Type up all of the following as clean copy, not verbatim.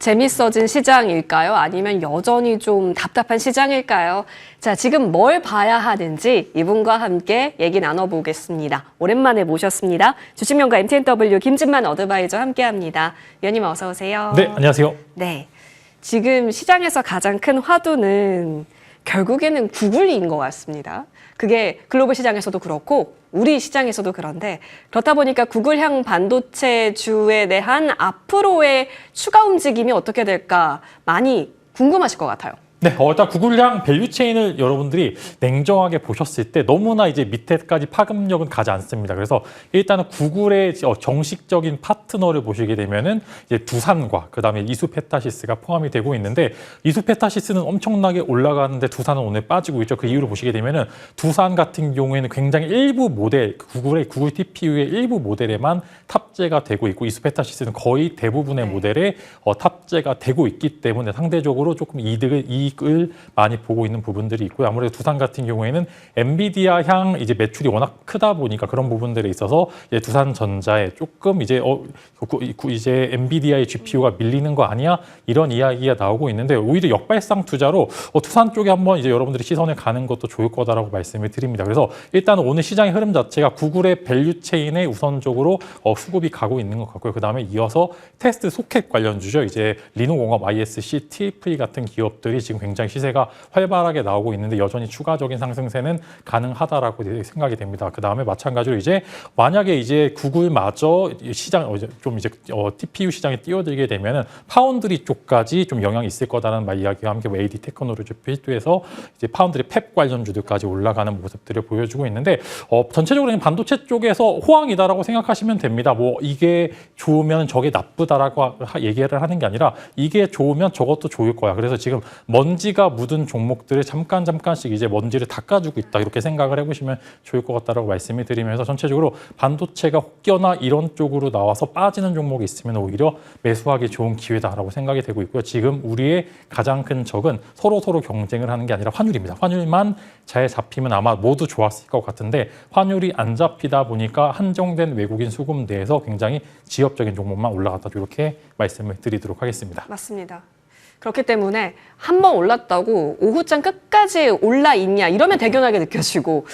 재밌어진 시장일까요? 아니면 여전히 좀 답답한 시장일까요? 자, 지금 뭘 봐야 하는지 이분과 함께 얘기 나눠보겠습니다. 오랜만에 모셨습니다. 주식명가 MTNW 김진만 어드바이저 함께합니다. 위원님 어서 오세요. 네, 안녕하세요. 네, 지금 시장에서 가장 큰 화두는 결국에는 구글인 것 같습니다. 그게 글로벌 시장에서도 그렇고 우리 시장에서도 그런데 그렇다 보니까 구글향 반도체주에 대한 앞으로의 추가 움직임이 어떻게 될까 많이 궁금하실 것 같아요. 네, 일단 구글향 밸류체인을 여러분들이 냉정하게 보셨을 때 너무나 이제 밑에까지 파급력은 가지 않습니다. 그래서 일단은 구글의 정식적인 파트너를 보시게 되면은 이제 두산과 그다음에 이수페타시스가 포함이 되고 있는데 이수페타시스는 엄청나게 올라가는데 두산은 오늘 빠지고 있죠. 그 이유를 보시게 되면은 두산 같은 경우에는 굉장히 일부 모델 구글 TPU의 일부 모델에만 탑재가 되고 있고 이수페타시스는 거의 대부분의 모델에 탑재가 되고 있기 때문에 상대적으로 조금 이익을 많이 보고 있는 부분들이 있고요. 아무래도 두산 같은 경우에는 엔비디아향 이제 매출이 워낙 크다 보니까 그런 부분들에 있어서 이제 두산전자에 조금 이제 이제 엔비디아의 GPU가 밀리는 거 아니야? 이런 이야기가 나오고 있는데 오히려 역발상 투자로 두산 쪽에 한번 이제 여러분들이 시선을 가는 것도 좋을 거다라고 말씀을 드립니다. 그래서 일단 오늘 시장의 흐름 자체가 구글의 밸류체인에 우선적으로 수급이 가고 있는 것 같고요. 그 다음에 이어서 테스트 소켓 관련주죠. 이제 리노공업, ISC, TFE 같은 기업들이 지금 굉장히 시세가 활발하게 나오고 있는데 여전히 추가적인 상승세는 가능하다라고 생각이 됩니다. 그 다음에 마찬가지로 이제 만약에 이제 구글마저 시장 좀 이제 TPU 시장에 뛰어들게 되면은 파운드리 쪽까지 좀 영향이 있을 거다라는 이야기와 함께 AD 테크놀로지 필두에서 이제 파운드리 팹 관련주들까지 올라가는 모습들을 보여주고 있는데 전체적으로 반도체 쪽에서 호황이다라고 생각하시면 됩니다. 뭐 이게 좋으면 저게 나쁘다라고 얘기를 하는 게 아니라 이게 좋으면 저것도 좋을 거야. 그래서 지금 먼지가 묻은 종목들을 잠깐씩 이제 먼지를 닦아주고 있다 이렇게 생각을 해보시면 좋을 것 같다라고 말씀을 드리면서 전체적으로 반도체가 혹여나 이런 쪽으로 나와서 빠지는 종목이 있으면 오히려 매수하기 좋은 기회다라고 생각이 되고 있고요. 지금 우리의 가장 큰 적은 서로 경쟁을 하는 게 아니라 환율입니다. 환율만 잘 잡히면 아마 모두 좋았을 것 같은데 환율이 안 잡히다 보니까 한정된 외국인 수급 내에서 굉장히 지엽적인 종목만 올라갔다 이렇게 말씀을 드리도록 하겠습니다. 맞습니다. 그렇기 때문에 한 번 올랐다고 오후장 끝까지 올라 있냐 이러면 대견하게 느껴지고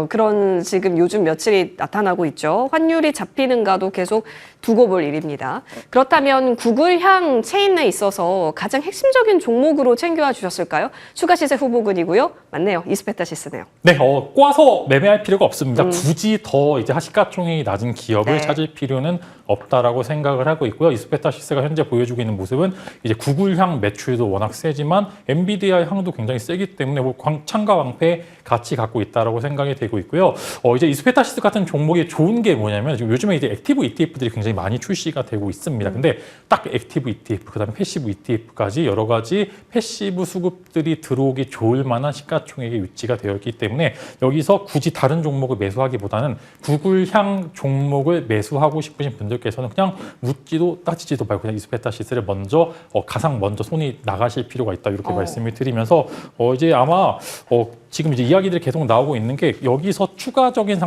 그런 지금 요즘 며칠이 나타나고 있죠. 환율이 잡히는가도 계속 두고 볼 일입니다. 그렇다면 구글향 체인에 있어서 가장 핵심적인 종목으로 챙겨와 주셨을까요? 추가 시세 후보군이고요. 맞네요. 이수페타시스네요. 네, 꽈서 매매할 필요가 없습니다. 굳이 더 이제 시가총액이 낮은 기업을 찾을 필요는 없다라고 생각을 하고 있고요. 이수페타시스가 현재 보여주고 있는 모습은 이제 구글향 매출도 워낙 세지만 엔비디아 향도 굉장히 세기 때문에 창과 방패 같이 갖고 있다라고 생각이 되고 있고요. 이제 이수페타시스 같은 종목이 좋은 게 뭐냐면 지금 요즘에 이제 액티브 ETF들이 굉장히 많이 출시가 되고 있습니다. 근데 딱 액티브 ETF, 그다음에 패시브 ETF까지 여러 가지 패시브 수급들이 들어오기 좋을 만한 시가총액이 유치가 되어 있기 때문에 여기서 굳이 다른 종목을 매수하기보다는 구글향 종목을 매수하고 싶으신 분들께서는 그냥 묻지도 따지지도 말고 그냥 이수페타시스를 먼저 가장 먼저 손이 나가실 필요가 있다 이렇게 말씀을 드리면서 이제 아마 지금 이제 이야기들이 계속 나오고 있는 게 여기서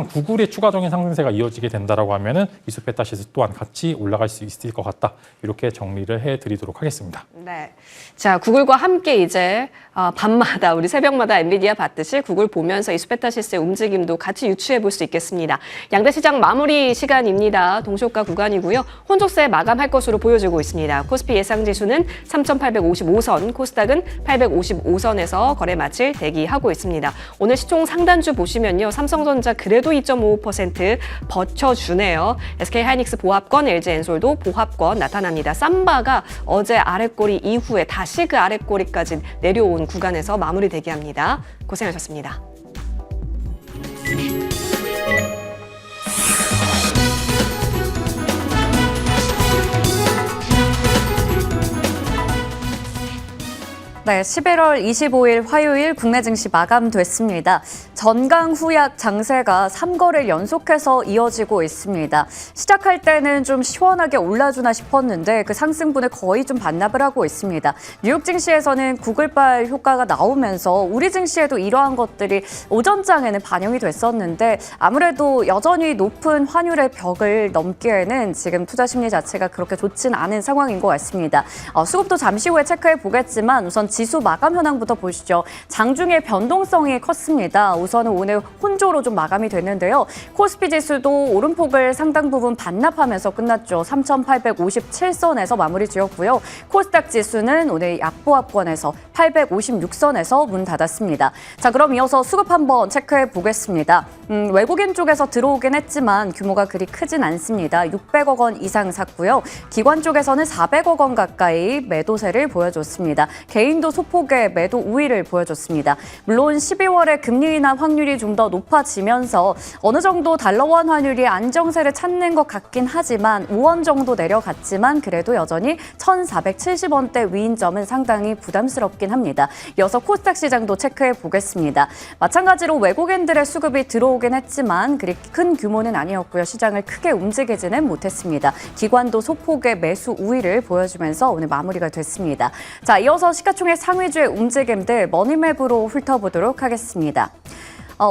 구글의 추가적인 상승세가 이어지게 된다라고 하면은 이수페타시스 또한 같이 올라갈 수 있을 것 같다 이렇게 정리를 해드리도록 하겠습니다. 네, 자 구글과 함께 이제 밤마다 우리 새벽마다 엔비디아 봤듯이 구글 보면서 이수페타시스의 움직임도 같이 유추해 볼 수 있겠습니다. 양대 시장 마무리 시간입니다. 동시효과 구간이고요. 혼조세 마감할 것으로 보여지고 있습니다. 코스피 예상 지수는 3,855선, 코스닥은 855선에서 거래 마칠 대기하고 있습니다. 오늘 시총 상단주 보시면요. 삼성전자 그래도 2.55% 버텨주네요. SK하이닉스 보합권, LG엔솔도 보합권 나타납니다. 삼바가 어제 아랫꼬리 이후에 다시 그 아랫꼬리까지 내려온 구간에서 마무리 대기합니다. 고생하셨습니다. 네, 11월 25일 화요일 국내 증시 마감됐습니다. 전강후약 장세가 3거래일 연속해서 이어지고 있습니다. 시작할 때는 좀 시원하게 올라주나 싶었는데 그 상승분에 거의 좀 반납을 하고 있습니다. 뉴욕 증시에서는 구글발 효과가 나오면서 우리 증시에도 이러한 것들이 오전장에는 반영이 됐었는데 아무래도 여전히 높은 환율의 벽을 넘기에는 지금 투자 심리 자체가 그렇게 좋진 않은 상황인 것 같습니다. 수급도 잠시 후에 체크해 보겠지만 우선 지수 마감 현황부터 보시죠. 장중에 변동성이 컸습니다. 우선은 오늘 혼조로 좀 마감이 됐는데요. 코스피 지수도 오름폭을 상당 부분 반납하면서 끝났죠. 3,857선에서 마무리 지었고요. 코스닥 지수는 오늘 약보합권에서 856선에서 문 닫았습니다. 자, 그럼 이어서 수급 한번 체크해 보겠습니다. 외국인 쪽에서 들어오긴 했지만 규모가 그리 크진 않습니다. 600억 원 이상 샀고요. 기관 쪽에서는 400억 원 가까이 매도세를 보여줬습니다. 개인도 소폭의 매도 우위를 보여줬습니다. 물론 12월에 금리 인하 확률이 좀 더 높아지면서 어느 정도 달러원 환율이 안정세를 찾는 것 같긴 하지만 5원 정도 내려갔지만 그래도 여전히 1,470원대 위인 점은 상당히 부담스럽긴 합니다. 이어서 코스닥 시장도 체크해 보겠습니다. 마찬가지로 외국인들의 수급이 들어오긴 했지만 그리 큰 규모는 아니었고요. 시장을 크게 움직이지는 못했습니다. 기관도 소폭의 매수 우위를 보여주면서 오늘 마무리가 됐습니다. 자, 이어서 시가총액 상위주의 움직임들 머니맵으로 훑어보도록 하겠습니다.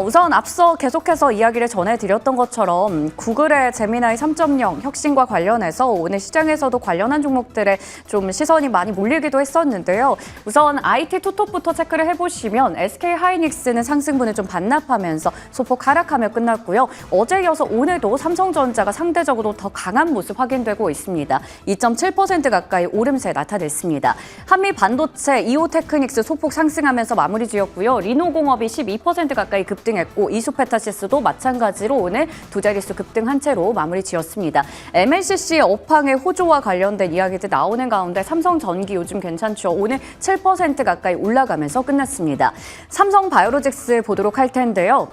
우선 앞서 계속해서 이야기를 전해드렸던 것처럼 구글의 제미나이 3.0 혁신과 관련해서 오늘 시장에서도 관련한 종목들에 좀 시선이 많이 몰리기도 했었는데요. 우선 IT 투톱부터 체크를 해보시면 SK하이닉스는 상승분을 좀 반납하면서 소폭 하락하며 끝났고요. 어제 이어서 오늘도 삼성전자가 상대적으로 더 강한 모습 확인되고 있습니다. 2.7% 가까이 오름세 나타냈습니다. 한미반도체, 이오테크닉스 소폭 상승하면서 마무리 지었고요. 리노공업이 12% 가까이 급등했고 이수페타시스도 마찬가지로 오늘 두 자릿수 급등한 채로 마무리 지었습니다. MLCC 업황의 호조와 관련된 이야기들 나오는 가운데 삼성전기 요즘 괜찮죠. 오늘 7% 가까이 올라가면서 끝났습니다. 삼성바이오로직스 보도록 할 텐데요.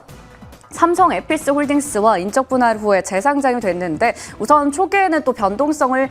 삼성 에피스 홀딩스와 인적 분할 후에 재상장이 됐는데 우선 초기에는 또 변동성을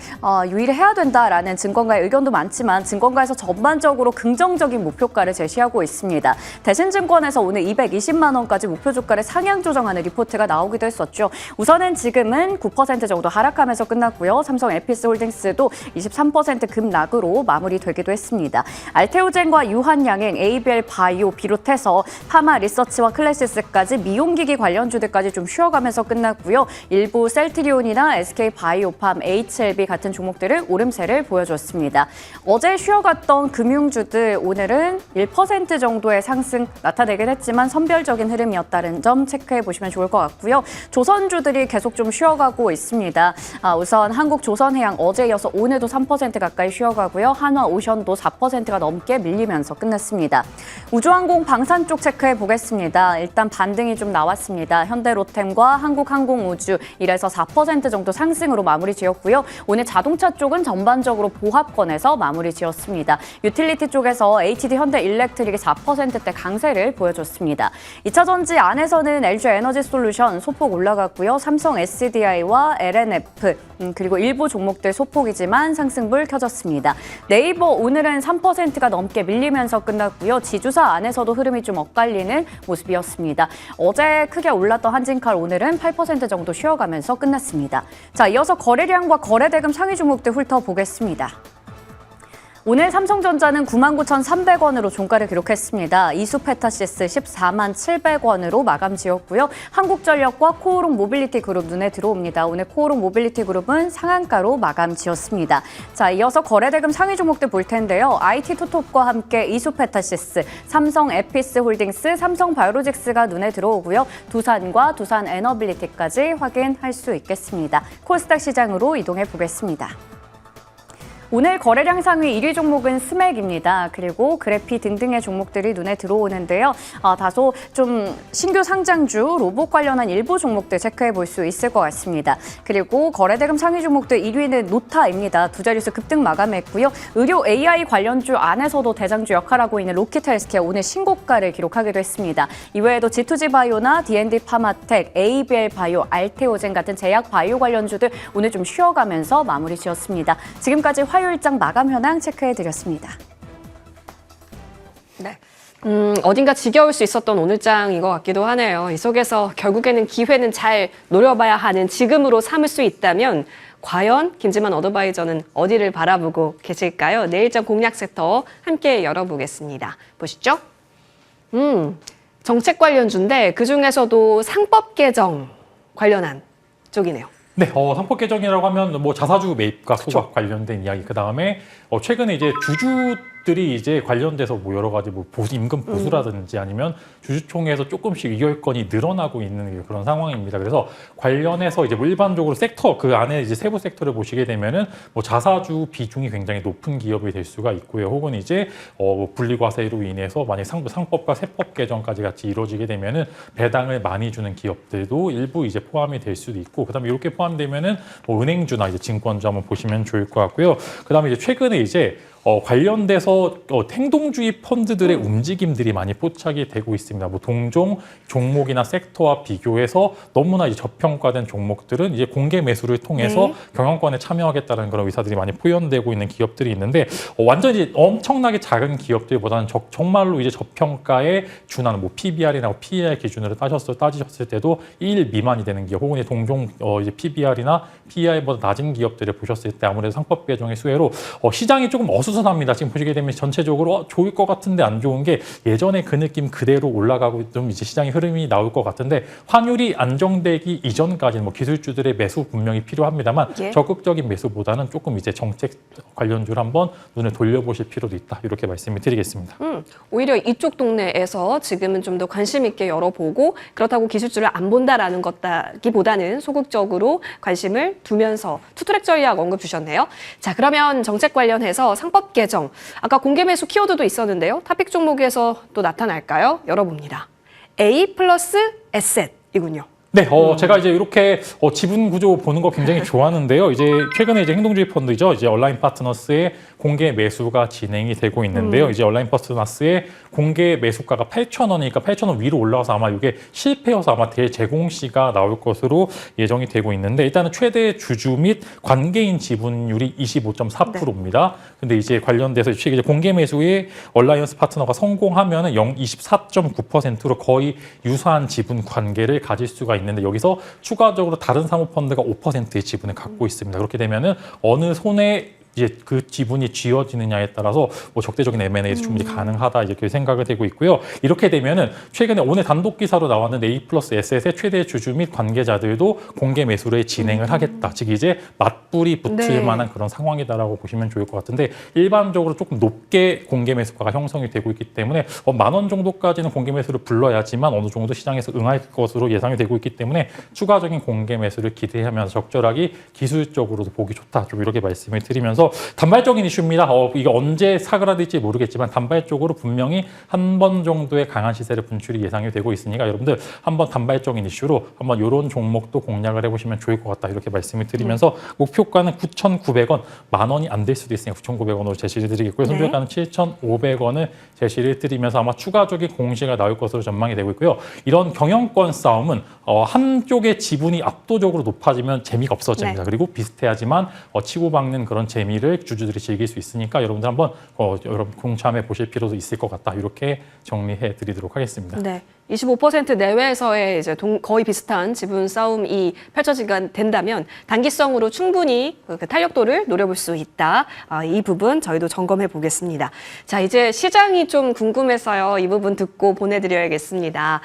유의해야 된다라는 증권가의 의견도 많지만 증권가에서 전반적으로 긍정적인 목표가를 제시하고 있습니다. 대신증권에서 오늘 220만 원까지 목표 주가를 상향 조정하는 리포트가 나오기도 했었죠. 우선은 지금은 9% 정도 하락하면서 끝났고요. 삼성 에피스 홀딩스도 23% 급락으로 마무리되기도 했습니다. 알테오젠과 유한양행, ABL 바이오 비롯해서 파마 리서치와 클래시스까지 미용기기 관련주들까지 좀 쉬어가면서 끝났고요. 일부 셀트리온이나 SK바이오팜, HLB 같은 종목들을 오름세를 보여줬습니다. 어제 쉬어갔던 금융주들 오늘은 1% 정도의 상승 나타내긴 했지만 선별적인 흐름이었다는 점 체크해 보시면 좋을 것 같고요. 조선주들이 계속 좀 쉬어가고 있습니다. 우선 한국조선해양 어제 이어서 오늘도 3% 가까이 쉬어가고요. 한화오션도 4%가 넘게 밀리면서 끝났습니다. 우주항공 방산 쪽 체크해 보겠습니다. 일단 반등이 좀 나왔습니다. 현대로템과 한국항공우주 1에서 4% 정도 상승으로 마무리 지었고요. 오늘 자동차 쪽은 전반적으로 보합권에서 마무리 지었습니다. 유틸리티 쪽에서 HD 현대일렉트릭이 4%대 강세를 보여줬습니다. 2차전지 안에서는 LG에너지솔루션 소폭 올라갔고요. 삼성 SDI와 LNF 그리고 일부 종목들 소폭이지만 상승불 켜졌습니다. 네이버 오늘은 3%가 넘게 밀리면서 끝났고요. 지주사 안에서도 흐름이 좀 엇갈리는 모습이었습니다. 어제 크게 올랐던 한진칼 오늘은 8% 정도 쉬어가면서 끝났습니다. 자, 이어서 거래량과 거래대금 상위 종목들 훑어보겠습니다. 오늘 삼성전자는 99,300원으로 종가를 기록했습니다. 이수페타시스 147,700원으로 마감 지었고요. 한국전력과 코오롱 모빌리티 그룹 눈에 들어옵니다. 오늘 코오롱 모빌리티 그룹은 상한가로 마감 지었습니다. 자, 이어서 거래대금 상위 종목들 볼 텐데요. IT 투톱과 함께 이수페타시스, 삼성 에피스 홀딩스, 삼성 바이오로직스가 눈에 들어오고요. 두산과 두산 에너빌리티까지 확인할 수 있겠습니다. 코스닥 시장으로 이동해 보겠습니다. 오늘 거래량 상위 1위 종목은 스맥입니다. 그리고 그래피 등등의 종목들이 눈에 들어오는데요. 다소 좀 신규 상장주, 로봇 관련한 일부 종목들 체크해 볼 수 있을 것 같습니다. 그리고 거래대금 상위 종목들 1위는 노타입니다. 두 자릿수 급등 마감했고요. 의료 AI 관련주 안에서도 대장주 역할하고 있는 로키트헬스케어 오늘 신고가를 기록하기도 했습니다. 이외에도 G2G 바이오나 D&D 파마텍, ABL 바이오, 알테오젠 같은 제약 바이오 관련주들 오늘 좀 쉬어가면서 마무리 지었습니다. 지금까지 화요일장 마감 현황 체크해드렸습니다. 어딘가 지겨울 수 있었던 오늘장인 것 같기도 하네요. 이 속에서 결국에는 기회는 잘 노려봐야 하는 지금으로 삼을 수 있다면 과연 김지만 어드바이저는 어디를 바라보고 계실까요? 내일장 공략 섹터 함께 열어보겠습니다. 보시죠. 정책 관련주인데 그중에서도 상법 개정 관련한 쪽이네요. 네, 상법 개정이라고 하면 뭐 자사주 매입과 소각 관련된 이야기, 그 다음에 최근에 이제 주주들이 이제 관련돼서 뭐 여러 가지 뭐 임금 보수라든지 아니면 주주총회에서 조금씩 의결권이 늘어나고 있는 그런 상황입니다. 그래서 관련해서 이제 뭐 일반적으로 섹터 그 안에 이제 세부 섹터를 보시게 되면은 뭐 자사주 비중이 굉장히 높은 기업이 될 수가 있고요. 혹은 이제 뭐 분리과세로 인해서 만약 상법과 세법 개정까지 같이 이루어지게 되면은 배당을 많이 주는 기업들도 일부 이제 포함이 될 수도 있고, 그다음에 이렇게 포함되면은 뭐 은행주나 이제 증권주 한번 보시면 좋을 것 같고요. 그다음에 이제 최근에 이제 관련돼서 행동주의 펀드들의 움직임들이 많이 포착이 되고 있습니다. 뭐 동종 종목이나 섹터와 비교해서 너무나 이제 저평가된 종목들은 이제 공개 매수를 통해서 경영권에 참여하겠다는 그런 의사들이 많이 표현되고 있는 기업들이 있는데, 완전히 엄청나게 작은 기업들보다는 정말로 이제 저평가에 준하는 뭐 PBR이나 PER 기준으로 따지셨을 때도 1 미만이 되는 기업, 혹은 동종 이제 PBR이나 PER보다 낮은 기업들을 보셨을 때 아무래도 상법 개정의 수혜로 시장이 조금 어수선합니다. 지금 보시게 되면 전체적으로 좋을 것 같은데 안 좋은 게 예전에 그 느낌 그대로 올라가고 좀 이제 시장의 흐름이 나올 것 같은데, 환율이 안정되기 이전까지는 뭐 기술주들의 매수 분명히 필요합니다만 적극적인 매수보다는 조금 이제 정책 관련주를 한번 눈을 돌려보실 필요도 있다, 이렇게 말씀을 드리겠습니다. 오히려 이쪽 동네에서 지금은 좀 더 관심 있게 열어보고, 그렇다고 기술주를 안 본다라는 것보다는 소극적으로 관심을 두면서 투트랙 전략 언급 주셨네요. 자, 그러면 정책 관련해서 상법 개정, 아까 공개 매수 키워드도 있었는데요. 탑픽 종목에서 또 나타날까요? 열어봅니다. A 플러스 에셋이군요. 네, 제가 이제 이렇게 지분 구조 보는 거 굉장히 좋아하는데요. 이제 최근에 이제 행동주의 펀드죠. 이제 얼라인 파트너스의 공개 매수가 진행이 되고 있는데요. 이제 얼라인 파트너스의 공개 매수가가 8,000원이니까 8,000원 위로 올라와서 아마 이게 실패여서 아마 대제공시가 나올 것으로 예정이 되고 있는데, 일단은 최대 주주 및 관계인 지분율이 25.4%입니다. 근데 이제 관련돼서 이제 공개 매수에 얼라이언스 파트너가 성공하면은 24.9%로 거의 유사한 지분 관계를 가질 수가 있는데, 여기서 추가적으로 다른 사모펀드가 5%의 지분을 갖고 있습니다. 그렇게 되면은 어느 손에 이제 그 지분이 쥐어지느냐에 따라서 뭐 적대적인 M&A에서 충분히 가능하다, 이렇게 생각이 되고 있고요. 이렇게 되면은 최근에 오늘 단독 기사로 나왔는데 A 플러스 에셋의 최대 주주 및 관계자들도 공개 매수를 진행을 하겠다. 즉 이제 맞불이 붙을 만한 그런 상황이다라고 보시면 좋을 것 같은데, 일반적으로 조금 높게 공개 매수가가 형성이 되고 있기 때문에 10,000원 정도까지는 공개 매수를 불러야지만 어느 정도 시장에서 응할 것으로 예상이 되고 있기 때문에 추가적인 공개 매수를 기대하면서 적절하게 기술적으로도 보기 좋다, 좀 이렇게 말씀을 드리면서 단발적인 이슈입니다. 이게 언제 사그라들지 모르겠지만 단발적으로 분명히 한 번 정도의 강한 시세를 분출이 예상이 되고 있으니까 여러분들 한번 단발적인 이슈로 한번 이런 종목도 공략을 해보시면 좋을 것 같다, 이렇게 말씀을 드리면서 목표가는 9,900원, 10,000원이 안 될 수도 있으니까 9,900원으로 제시를 드리겠고요. 손절가는 7,500원을 제시를 드리면서 아마 추가적인 공시가 나올 것으로 전망이 되고 있고요. 이런 경영권 싸움은 한쪽의 지분이 압도적으로 높아지면 재미가 없어집니다. 그리고 비슷해야지만 치고 박는 그런 재미를 주주들이 즐길 수 있으니까 여러분들 한번 여러분 공참해 보실 필요도 있을 것 같다, 이렇게 정리해 드리도록 하겠습니다. 네. 25% 내외에서의 이제 거의 비슷한 지분 싸움이 펼쳐지게 된다면 단기성으로 충분히 그 탄력도를 노려볼 수 있다. 이 부분 저희도 점검해 보겠습니다. 자, 이제 시장이 좀 궁금해서요. 이 부분 듣고 보내드려야겠습니다.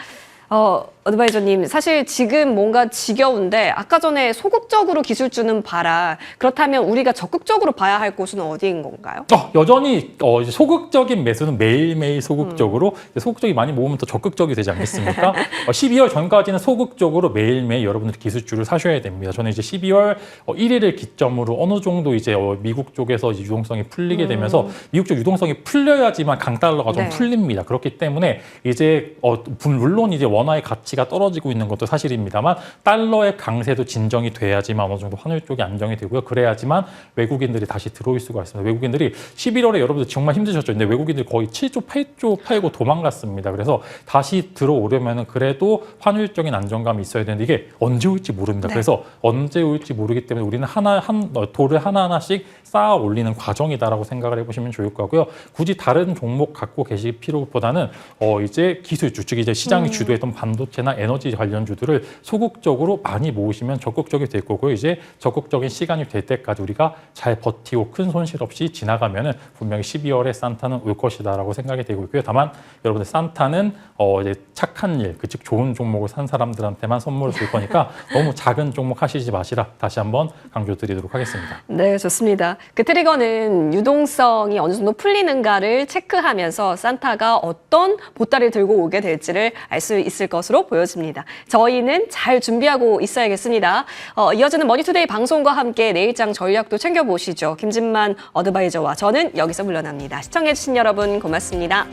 어드바이저님, 사실 지금 뭔가 지겨운데 아까 전에 소극적으로 기술주는 봐라. 그렇다면 우리가 적극적으로 봐야 할 곳은 어디인 건가요? 여전히 이제 소극적인 매수는 매일매일 소극적으로, 소극적이 많이 모으면 더 적극적이 되지 않겠습니까? 12월 전까지는 소극적으로 매일매일 여러분들이 기술주를 사셔야 됩니다. 저는 이제 12월 1일을 기점으로 어느 정도 이제 미국 쪽에서 유동성이 풀리게 되면서 미국 쪽 유동성이 풀려야지만 강달러가 좀 풀립니다. 그렇기 때문에 이제 물론 이제 원화의 가치가 가치가 떨어지고 있는 것도 사실입니다만 달러의 강세도 진정이 돼야지만 어느 정도 환율 쪽이 안정이 되고요. 그래야지만 외국인들이 다시 들어올 수가 있습니다. 외국인들이 11월에 여러분들 정말 힘드셨죠. 근데 외국인들이 거의 7조, 8조 팔고 도망갔습니다. 그래서 다시 들어오려면은 그래도 환율적인 안정감이 있어야 되는데 이게 언제 올지 모릅니다. 네. 그래서 언제 올지 모르기 때문에 우리는 돌을 하나하나씩 쌓아 올리는 과정이다라고 생각을 해보시면 좋을 거고요. 굳이 다른 종목 갖고 계실 필요보다는 이제 기술주, 즉 이제 시장이 주도했던 반도체나 에너지 관련주들을 소극적으로 많이 모으시면 적극적이 될 거고요. 이제 적극적인 시간이 될 때까지 우리가 잘 버티고 큰 손실 없이 지나가면은 분명히 12월에 산타는 올 것이다라고 생각이 되고 있고요. 다만 여러분들 산타는 이제 착한 일, 즉 좋은 종목을 산 사람들한테만 선물을 줄 거니까 너무 작은 종목 하시지 마시라 다시 한번 강조드리도록 하겠습니다. 네, 좋습니다. 그 트리거는 유동성이 어느 정도 풀리는가를 체크하면서 산타가 어떤 보따리를 들고 오게 될지를 알 수 있을 것으로 보여집니다. 저희는 잘 준비하고 있어야겠습니다. 이어지는 머니투데이 방송과 함께 내일장 전략도 챙겨보시죠. 김진만 어드바이저와 저는 여기서 물러납니다. 시청해주신 여러분 고맙습니다.